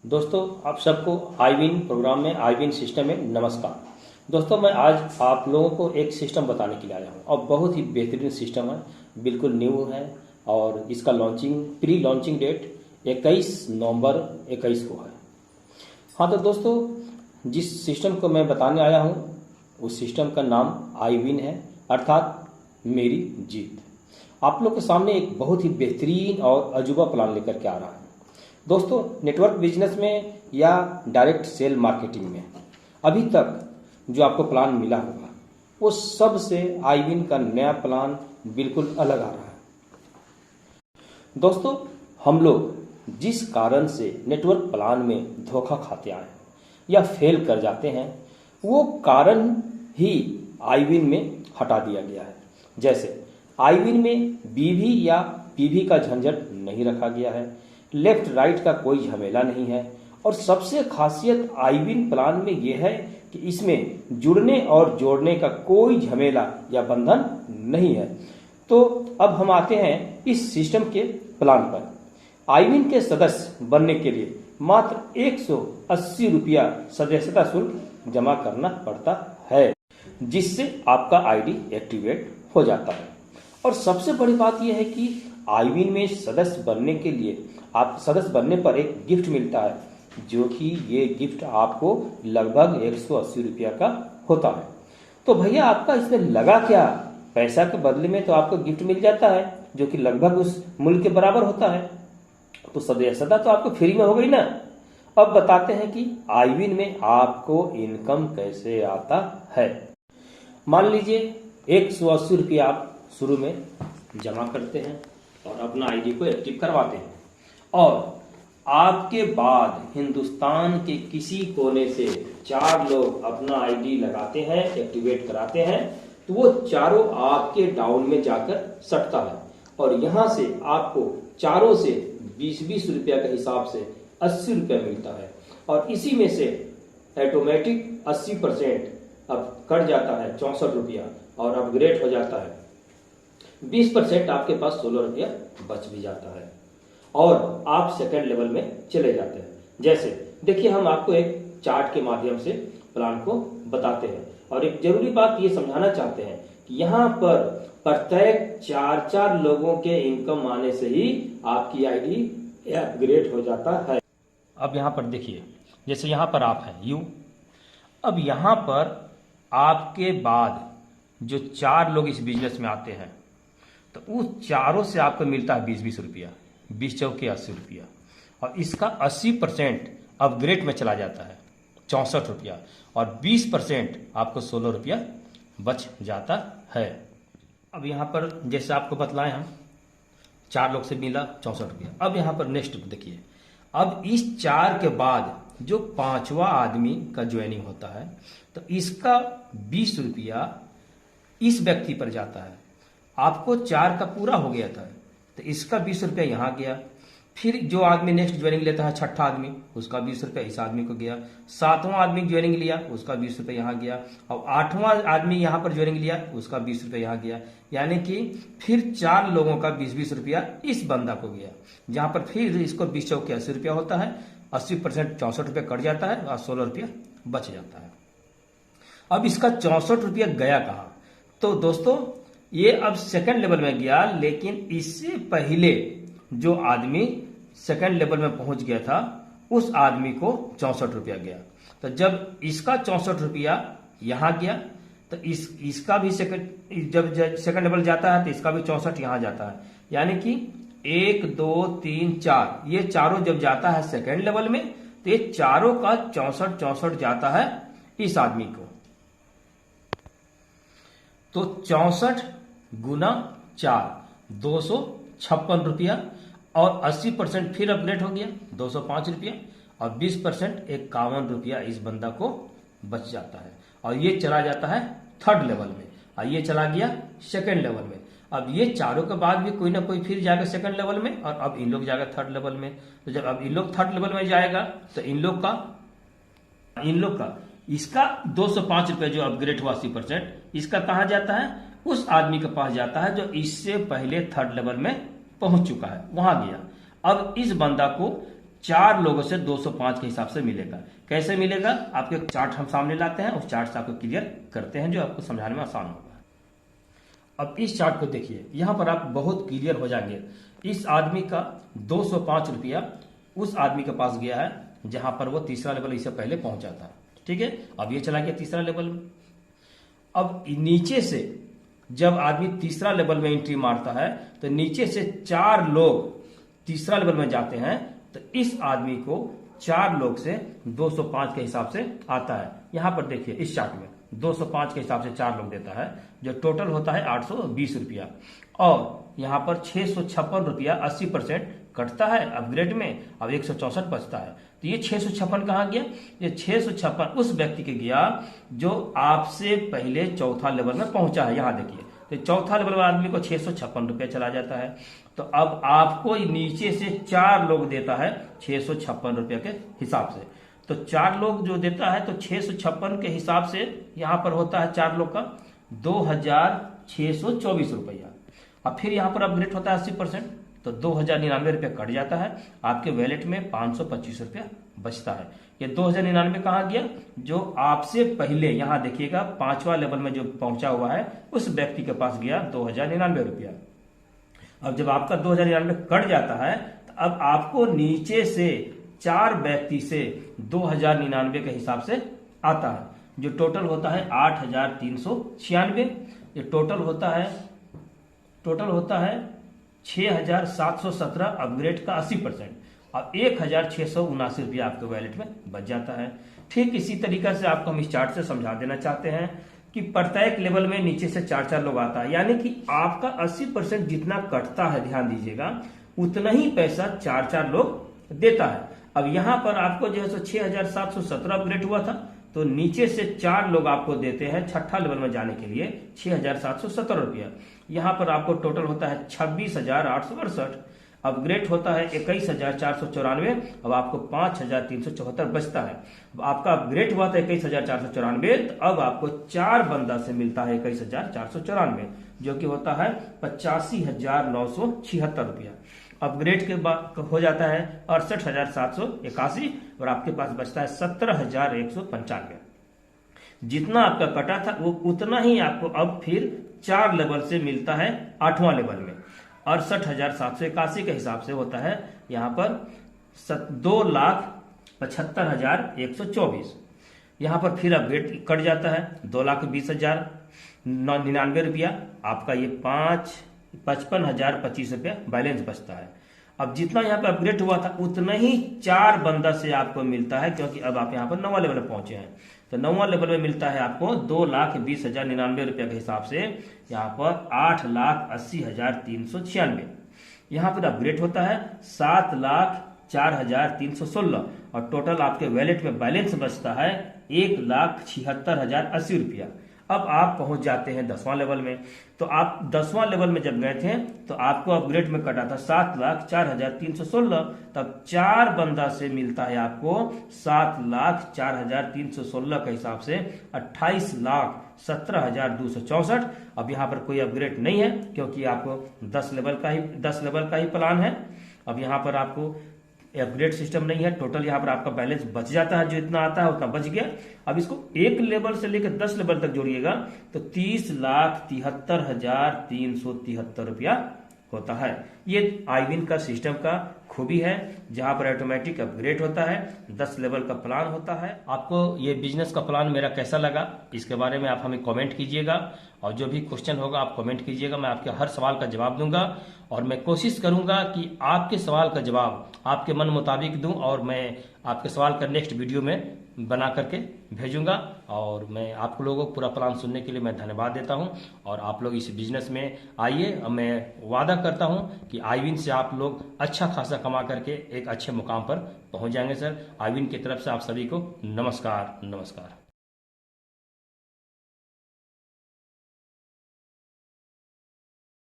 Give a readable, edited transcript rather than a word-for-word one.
दोस्तों, आप सबको आईविन प्रोग्राम में, आईविन सिस्टम में नमस्कार। दोस्तों, मैं आज आप लोगों को एक सिस्टम बताने के लिए आया हूँ और बहुत ही बेहतरीन सिस्टम है, बिल्कुल न्यू है और इसका प्री लॉन्चिंग डेट 21 नवंबर 21 को है। हाँ तो दोस्तों, जिस सिस्टम को मैं बताने आया हूँ उस सिस्टम का नाम आईविन है, अर्थात मेरी जीत। आप लोग के सामने एक बहुत ही बेहतरीन और अजूबा प्लान लेकर के आ रहा है। दोस्तों, नेटवर्क बिजनेस में या डायरेक्ट सेल मार्केटिंग में अभी तक जो आपको प्लान मिला होगा वो सबसे आईविन का नया प्लान बिल्कुल अलग आ रहा है। दोस्तों, हम लोग जिस कारण से नेटवर्क प्लान में धोखा खाते आए या फेल कर जाते हैं वो कारण ही आईविन में हटा दिया गया है। जैसे आईविन में बीवी या पीवी का झंझट नहीं रखा गया है, लेफ्ट राइट का कोई झमेला नहीं है और सबसे खासियत आईविन प्लान में यह है कि इसमें जुड़ने और जोड़ने का कोई झमेला या बंधन नहीं है। तो अब हम आते हैं इस सिस्टम के प्लान पर। आईविन के सदस्य बनने के लिए मात्र 180 रुपया सदस्यता शुल्क जमा करना पड़ता है, जिससे आपका आईडी एक्टिवेट हो जाता है। और सबसे बड़ी बात यह है कि आईविन में सदस्य बनने के लिए आप सदस्य बनने पर एक गिफ्ट मिलता है, जो कि ये गिफ्ट आपको लगभग 180 रुपया का होता है। तो भैया, आपका इसमें लगा क्या? पैसा के बदले में तो आपको गिफ्ट मिल जाता है जो कि लगभग उस मूल्य के बराबर होता है, तो सदस्यता तो आपको फ्री में हो गई ना। अब बताते हैं कि आईविन में आपको इनकम कैसे आता है। मान लीजिए 180 रुपया आप शुरू में जमा करते हैं और अपना आईडी को एक्टिव करवाते हैं और आपके बाद हिंदुस्तान के किसी कोने से 4 लोग अपना आईडी लगाते हैं, एक्टिवेट कराते हैं, तो वो चारों आपके डाउन में जाकर सटता है और यहां से आपको चारों से 20-20 रुपया के हिसाब से 80 रुपया मिलता है और इसी में से ऑटोमेटिक 80% अब कट जाता है 64 रुपया और अपग्रेड हो जाता है 20%, आपके पास 16 रुपया बच भी जाता है और आप सेकंड लेवल में चले जाते हैं। जैसे देखिए, हम आपको एक चार्ट के माध्यम से प्लान को बताते हैं और एक जरूरी बात ये समझाना चाहते हैं कि यहाँ पर प्रत्येक 4 लोगों के इनकम आने से ही आपकी आईडी अपग्रेड हो जाता है। अब यहाँ पर देखिए, जैसे यहाँ पर आप हैं यू, अब यहाँ पर आपके बाद जो 4 लोग इस बिजनेस में आते हैं तो उस चारों से आपको मिलता है 20-20 रुपया, 20 चौके 80 रुपया और इसका 80% अपग्रेड में चला जाता है 64 रुपया और 20% आपको 16 रुपया बच जाता है। अब यहाँ पर जैसे आपको बतलाएं, हम 4 लोग से मिला 64 रुपया। अब यहाँ पर नेक्स्ट देखिए, अब इस 4 के बाद जो 5वां आदमी का ज्वाइनिंग होता है तो इसका 20 रुपया इस व्यक्ति पर जाता है। आपको 4 का पूरा हो गया था तो इसका 20 रुपया यहाँ गया। फिर जो आदमी नेक्स्ट ज्वाइनिंग लेता है, 6ठा आदमी, उसका 20 रुपया इस आदमी को गया। 7वां आदमी ज्वाइनिंग लिया, उसका 20 रुपया यहाँ गया और 8वां आदमी यहाँ पर ज्वाइनिंग लिया, उसका 20 रुपया यहाँ गया। यानी कि फिर 4 लोगों का 20-20 रुपया इस बंदा को गया, जहां पर फिर इसको 20 चौके 80 रुपया होता है, 80% 64 रुपया कट जाता है और 16 रुपया बच जाता है। अब इसका 64 रुपया गया कहाँ? तो दोस्तों, ये अब सेकंड लेवल में गया, लेकिन इससे पहले जो आदमी सेकंड लेवल में पहुंच गया था उस आदमी को 64 रुपया गया। तो जब इसका 64 रुपया यहां गया तो इसका भी जब सेकंड लेवल जाता है तो इसका भी 64 यहां जाता है। यानी कि 1 2 3 4 ये चारों जब जाता है सेकंड लेवल में तो ये चारों का 64 जाता है इस आदमी को। तो 64 गुना 4 256 रुपया और 80% फिर अपग्रेड हो गया 205 रुपया और 20% 51 रुपया इस बंदा को बच जाता है और ये चला जाता है थर्ड लेवल में और ये चला गया सेकंड लेवल में। अब ये चारों के बाद भी कोई ना कोई फिर जाएगा सेकंड लेवल में और अब इन लोग जाएगा थर्ड लेवल में। तो जब अब इन लोग थर्ड लेवल में जाएगा तो इन लोग का इसका 205 रुपये जो अपग्रेड हुआ 80%, इसका कहाँ जाता है? उस आदमी के पास जाता है जो इससे पहले थर्ड लेवल में पहुंच चुका है, वहां गया। अब इस बंदा को 4 लोगों से 205 के हिसाब से मिलेगा। कैसे मिलेगा, आपको एक चार्ट हम सामने लाते हैं, उस चार्ट से आपको क्लियर करते हैं जो आपको समझाने में आसान होगा। अब इस चार्ट को देखिए, यहां पर आप बहुत क्लियर हो जाएंगे। इस आदमी का 205 रुपया उस आदमी के पास गया है जहां पर वो तीसरा लेवल इससे पहले पहुंचा था। ठीक है, अब ये चला गया तीसरा लेवल में। अब नीचे से जब आदमी तीसरा लेवल में एंट्री मारता है तो नीचे से 4 लोग तीसरा लेवल में जाते हैं, तो इस आदमी को 4 लोग से 205 के हिसाब से आता है। यहां पर देखिए इस चार्ट में 205 के हिसाब से 4 लोग देता है, जो टोटल होता है 820 रुपया। और यहां पर 656 रुपया 80% कटता है अपग्रेड में, अब 164 बचता है। तो ये 656 कहां गया, ये 656 उस व्यक्ति के गया जो आपसे पहले चौथा लेवल में पहुंचा है। यहां देखिए, तो चौथा लेवल वाले आदमी को 656 रुपया चला जाता है। तो अब आपको नीचे से 4 लोग देता है 656 रुपया के हिसाब से। तो 4 लोग जो देता है तो 656 के हिसाब से यहां पर होता है 4 लोग का 2624 रुपया। अब फिर यहां पर अपग्रेड होता है 80%, तो 2099 रुपया कट जाता है, आपके वैलेट में 525 रुपया बचता है। ये 2099 कहां गया, जो आपसे पहले यहां देखिएगा 5वां लेवल में जो पहुंचा हुआ है उस व्यक्ति के पास गया 2099 रुपया। अब जब आपका 2099 कट जाता है तो अब आपको नीचे से 4 व्यक्ति से 2099 के हिसाब से आता है, जो टोटल होता है 8396। ये टोटल होता है 6717 अपग्रेड का 80%। अब 1679 रुपया आपके वैलेट में बच जाता है। ठीक इसी तरीका से आपको हम इस चार्ट से समझा देना चाहते हैं कि प्रत्येक लेवल में नीचे से 4 लोग आता है, यानी कि आपका 80% जितना कटता है, ध्यान दीजिएगा, उतना ही पैसा 4 लोग देता है। अब यहां पर आपको जो है 6717 अपग्रेड हुआ था, तो नीचे से 4 लोग आपको देते हैं छठा लेवल में जाने के लिए 6717 रुपया। यहां पर आपको टोटल होता है 26,868, अपग्रेड होता है 21,494। अब आपको 5,374 बचता है। अब आपका अपग्रेड हुआ था 21,494, तो अब आपको 4 बंदा से मिलता है 21,494, जो कि होता है 85,976 रुपया। अपग्रेड के बाद हो जाता है 68,781 और आपके पास बचता है 17,195। जितना आपका कटा था वो उतना ही आपको अब फिर 4 लेवल से मिलता है 8वां लेवल में। 68,781 के हिसाब से होता है यहां पर 2,75,124। यहां पर फिर अपग्रेड कट जाता है 2,20,099 रुपया। आपका ये 55,025 रुपया बैलेंस बचता है। अब जितना यहाँ पे अपग्रेड हुआ था उतना ही 4 बंदा से आपको मिलता है, क्योंकि अब आप यहाँ पर 9वां लेवल में पहुंचे हैं। तो 9वां लेवल में मिलता है आपको 2,20,099 रुपया के हिसाब से यहाँ पर 8,80,396। यहाँ पर अपग्रेड होता है 7,04,316 और टोटल आपके वैलेट में बैलेंस बचता है 1,76,080 रुपया। अब आप पहुंच जाते हैं 10वां लेवल में। तो आप 10वां लेवल में जब गए थे तो आपको अपग्रेड में कटा था 7,04,316, तब 4 बंदा से मिलता है आपको 7,04,316 के हिसाब से 28,17,264। अब यहाँ पर कोई अपग्रेड नहीं है, क्योंकि आपको 10 लेवल का ही प्लान है। अब यहाँ पर आपको अपग्रेड सिस्टम नहीं है। टोटल यहाँ पर आपका बैलेंस बच जाता है, जो इतना आता है उतना बच गया। अब इसको 1 लेवल से लेकर 10 लेवल तक जोड़िएगा तो 30,73,373 रुपया होता है। ये आईविन का सिस्टम का खूबी है, जहां पर ऑटोमेटिक अपग्रेड होता है, 10 लेवल का प्लान होता है। आपको ये बिजनेस का प्लान मेरा कैसा लगा, इसके बारे में आप हमें कमेंट कीजिएगा, और जो भी क्वेश्चन होगा आप कमेंट कीजिएगा। मैं आपके हर सवाल का जवाब दूंगा, और मैं कोशिश करूंगा कि आपके सवाल का जवाब आपके मन मुताबिक दूं, और मैं आपके सवाल का नेक्स्ट वीडियो में बना करके भेजूंगा। और मैं आप लोगों को पूरा प्लान सुनने के लिए मैं धन्यवाद देता हूं, और आप लोग इस बिजनेस में आइए। मैं वादा करता हूं कि आईविन से आप लोग अच्छा खासा कमा करके एक अच्छे मुकाम पर पहुंच जाएंगे सर। आईविन की तरफ से आप सभी को नमस्कार।